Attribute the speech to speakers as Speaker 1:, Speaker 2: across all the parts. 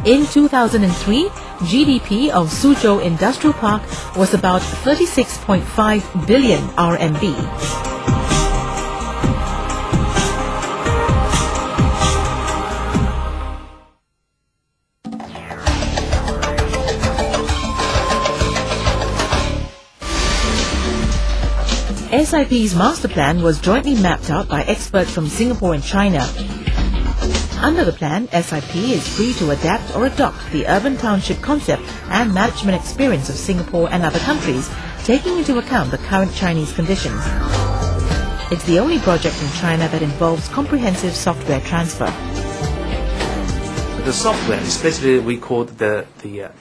Speaker 1: In 2003, GDP of Suzhou Industrial Park was about 36.5 billion RMB. SIP's master plan was jointly mapped out by experts from Singapore and China. Under the plan, SIP is free to adapt or adopt the urban township concept and management experience of Singapore and other countries, taking into account the current Chinese conditions. It's the only project in China that involves comprehensive software transfer.
Speaker 2: The software, especially we call the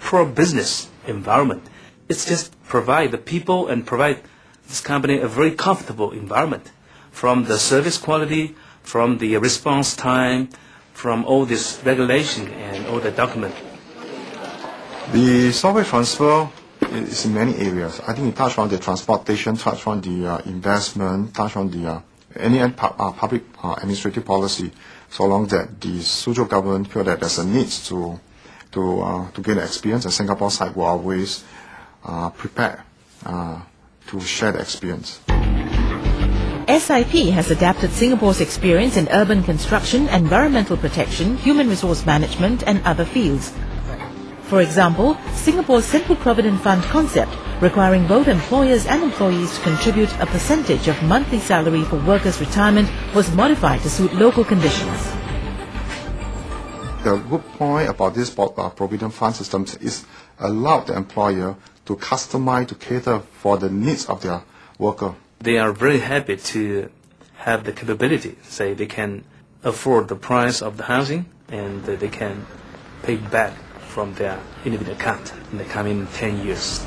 Speaker 2: pro-business environment, it's just provide the people and provide this company a very comfortable environment, from the service quality, from the response time, from all this regulation and all the document.
Speaker 3: The software transfer is in many areas. I think it touched on the transportation, touched on the investment, touched on the any public administrative policy, so long that the Suzhou government feel that there's a need to gain experience, and Singapore side will always prepare to share the experience.
Speaker 1: SIP has adapted Singapore's experience in urban construction, environmental protection, human resource management and other fields. For example, Singapore's Central Provident Fund concept, requiring both employers and employees to contribute a percentage of monthly salary for workers' retirement, was modified to suit local conditions.
Speaker 3: The good point about this Provident Fund system is allow the employer to customize, to cater for the needs of their worker.
Speaker 2: They are very happy to have the capability, say they can afford the price of the housing and they can pay back from their individual account in the coming 10 years.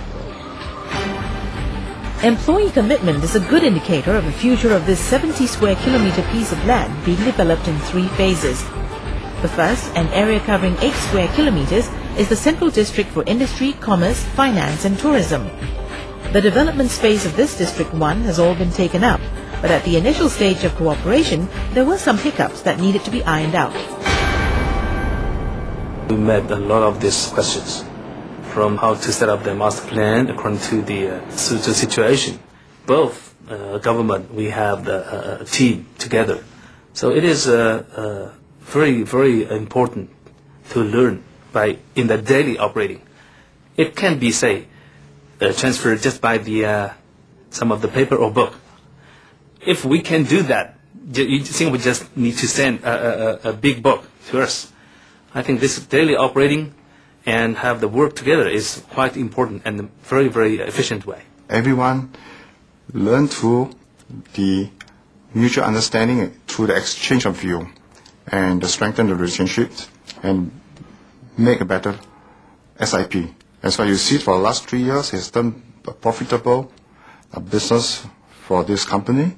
Speaker 1: Employee commitment is a good indicator of the future of this 70 square kilometre piece of land being developed in 3 phases. The first, an area covering 8 square kilometres, is the Central District for Industry, Commerce, Finance and Tourism. The development phase of this District 1 has all been taken up, but at the initial stage of cooperation, there were some hiccups that needed to be ironed out.
Speaker 2: We met a lot of these questions, from how to set up the master plan according to the Suzhou situation. Both government, we have the team together. So it is very, very important to learn in the daily operating. It can be, say, transferred just by the some of the paper or book. If we can do that, you think we just need to send a big book to us. I think this daily operating and have the work together is quite important and a very, very efficient way.
Speaker 3: Everyone learn through the mutual understanding, through the exchange of view, and strengthen the relationships and make a better SIP. As what you see for the last 3 years, it's done a profitable business for this company,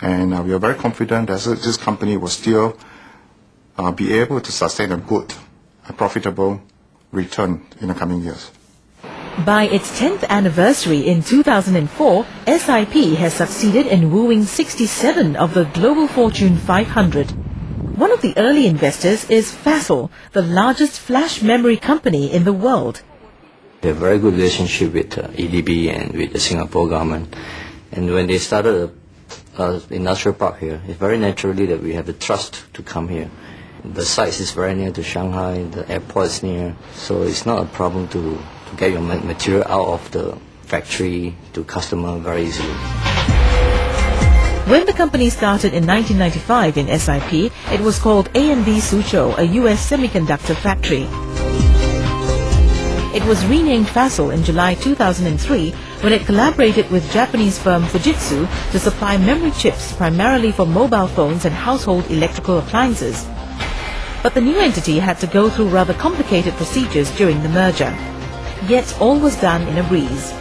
Speaker 3: and we are very confident that this company will still be able to sustain a good, profitable return in the coming years.
Speaker 1: By its 10th anniversary in 2004, SIP has succeeded in wooing 67 of the Global Fortune 500. One of the early investors is Facil, the largest flash memory company in the world.
Speaker 4: We have a very good relationship with EDB and with the Singapore government. And when they started the industrial park here, it's very naturally that we have the trust to come here. The site is very near to Shanghai, the airport is near, so it's not a problem to get your material out of the factory to customer very easily.
Speaker 1: When the company started in 1995 in SIP, it was called A&D Suzhou, a US semiconductor factory. It was renamed Facil in July 2003 when it collaborated with Japanese firm Fujitsu to supply memory chips primarily for mobile phones and household electrical appliances. But the new entity had to go through rather complicated procedures during the merger. Yet all was done in a breeze.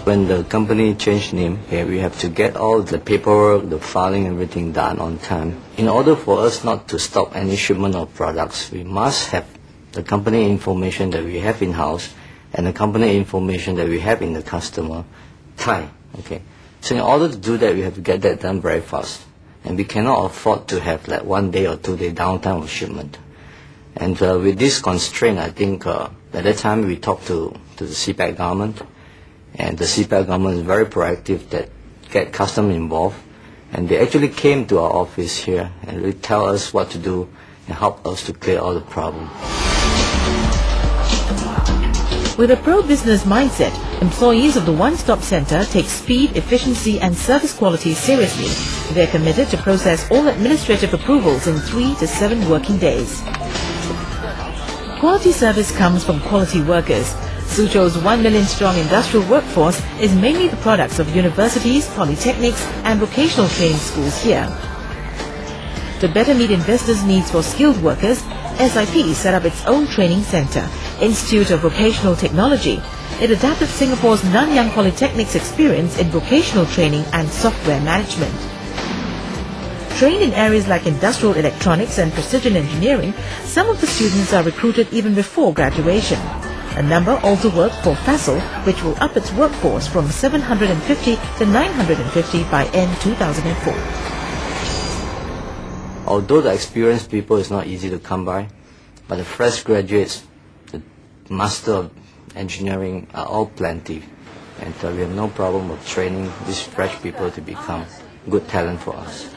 Speaker 4: When the company changed name here, we have to get all the paperwork, the filing, everything done on time. In order for us not to stop any shipment of products, we must have the company information that we have in-house and the company information that we have in the customer time. Okay. So in order to do that, we have to get that done very fast. And we cannot afford to have like 1 day or 2 day downtime of shipment. And with this constraint, I think at that time we talked to the CPAC government, and the CPAC government is very proactive that get customers involved, and they actually came to our office here and really tell us what to do and help us to clear all the problems.
Speaker 1: With a pro-business mindset, employees of the One-Stop Center take speed, efficiency and service quality seriously. They are committed to process all administrative approvals in 3 to 7 working days. Quality service comes from quality workers. Suzhou's 1 million strong industrial workforce is mainly the products of universities, polytechnics and vocational training schools here. To better meet investors' needs for skilled workers, SIP set up its own training center, Institute of Vocational Technology. It adapted Singapore's Nanyang Polytechnic's experience in vocational training and software management. Trained in areas like industrial electronics and precision engineering, some of the students are recruited even before graduation. A number also work for FASL, which will up its workforce from 750 to 950 by end 2004.
Speaker 4: Although the experienced people is not easy to come by, but the fresh graduates, the master of engineering are all plenty, and we have no problem of training these fresh people to become good talent for us.